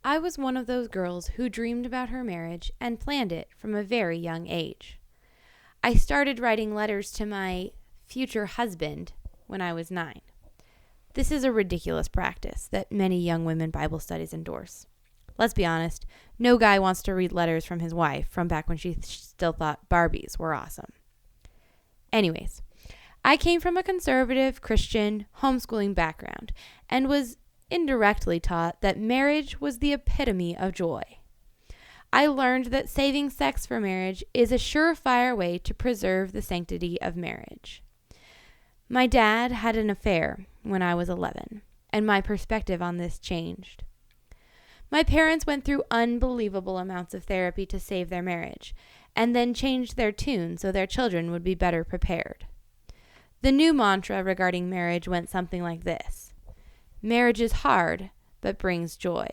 I was one of those girls who dreamed about her marriage and planned it from a very young age. I started writing letters to my future husband when I was 9. This is a ridiculous practice that many young women Bible studies endorse. Let's be honest, no guy wants to read letters from his wife from back when she still thought Barbies were awesome. Anyways, I came from a conservative Christian homeschooling background and was indirectly taught that marriage was the epitome of joy. I learned that saving sex for marriage is a surefire way to preserve the sanctity of marriage. My dad had an affair when I was 11, and my perspective on this changed. My parents went through unbelievable amounts of therapy to save their marriage, and then changed their tune so their children would be better prepared. The new mantra regarding marriage went something like this: marriage is hard, but brings joy.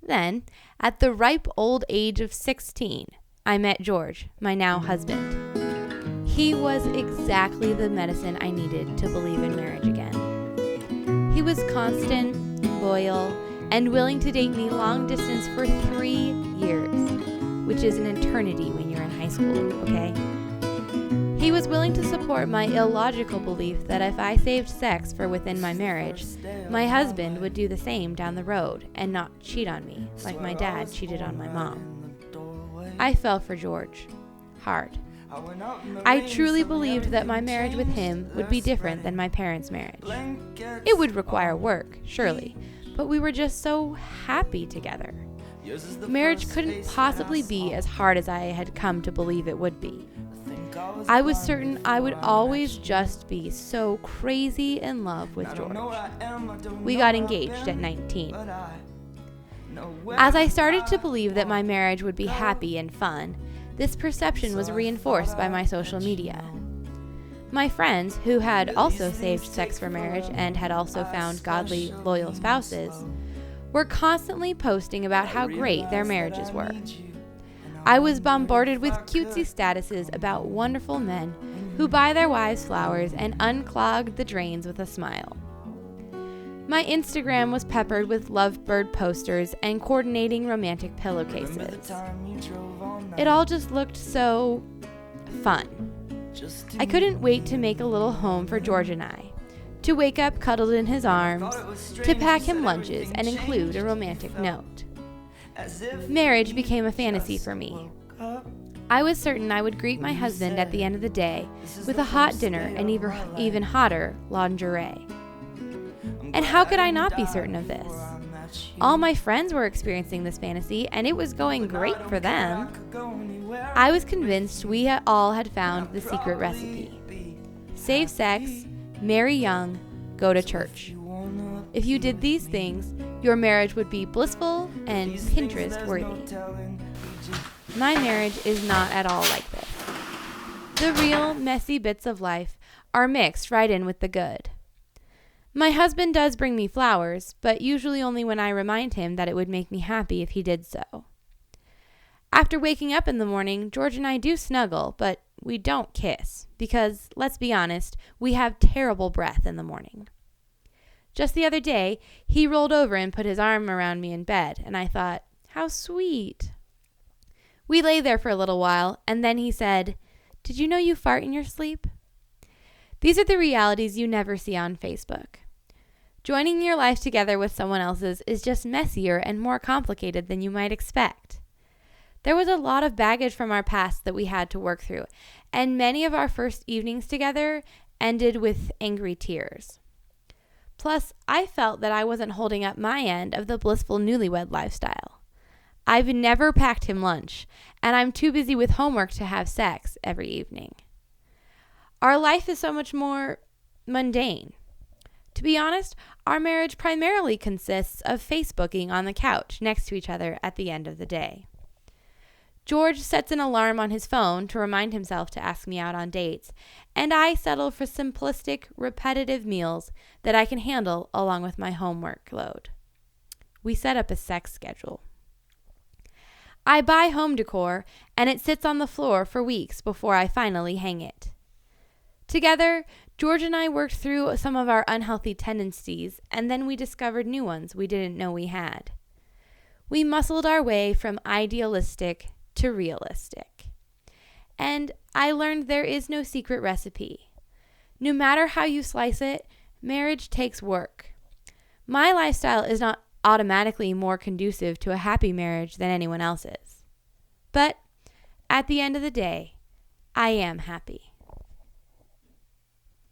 Then, at the ripe old age of 16, I met George, my now husband. He was exactly the medicine I needed to believe in marriage again. He was constant, loyal, and willing to date me long distance for 3 years, which is an eternity when you're in high school, okay? He was willing to support my illogical belief that if I saved sex for within my marriage, my husband would do the same down the road and not cheat on me like my dad cheated on my mom. I fell for George. Hard. I truly believed that my marriage with him would be different than my parents' marriage. It would require work, surely, but we were just so happy together. Marriage couldn't possibly be as hard as I had come to believe it would be. I was certain I would always just be so crazy in love with George. We got engaged at 19. As I started to believe that my marriage would be happy and fun, this perception was reinforced by my social media. My friends, who had also saved sex for marriage and had also found godly, loyal spouses, were constantly posting about how great their marriages were. I was bombarded with cutesy statuses about wonderful men who buy their wives flowers and unclogged the drains with a smile. My Instagram was peppered with lovebird posters and coordinating romantic pillowcases. It all just looked so fun. I couldn't wait to make a little home for George and I, to wake up cuddled in his arms, to pack him lunches and include a romantic note. Marriage became a fantasy for me. I was certain I would greet my husband at the end of the day with a hot dinner and even hotter lingerie. And how could I not be certain of this? All my friends were experiencing this fantasy, and it was going great for them. I was convinced we all had found the secret recipe. Save sex, marry young, go to church. If you did these things, your marriage would be blissful and Pinterest worthy. My marriage is not at all like this. The real messy bits of life are mixed right in with the good. My husband does bring me flowers, but usually only when I remind him that it would make me happy if he did so. After waking up in the morning, George and I do snuggle, but we don't kiss because, let's be honest, we have terrible breath in the morning. Just the other day, he rolled over and put his arm around me in bed, and I thought, how sweet. We lay there for a little while, and then he said, "Did you know you fart in your sleep?" These are the realities you never see on Facebook. Joining your life together with someone else's is just messier and more complicated than you might expect. There was a lot of baggage from our past that we had to work through, and many of our first evenings together ended with angry tears. Plus, I felt that I wasn't holding up my end of the blissful newlywed lifestyle. I've never packed him lunch, and I'm too busy with homework to have sex every evening. Our life is so much more mundane. To be honest, our marriage primarily consists of Facebooking on the couch next to each other at the end of the day. George sets an alarm on his phone to remind himself to ask me out on dates, and I settle for simplistic, repetitive meals that I can handle along with my homework load. We set up a sex schedule. I buy home decor, and it sits on the floor for weeks before I finally hang it. Together, George and I worked through some of our unhealthy tendencies, and then we discovered new ones we didn't know we had. We muscled our way from idealistic to realistic. And I learned there is no secret recipe. No matter how you slice it, marriage takes work. My lifestyle is not automatically more conducive to a happy marriage than anyone else's. But at the end of the day, I am happy.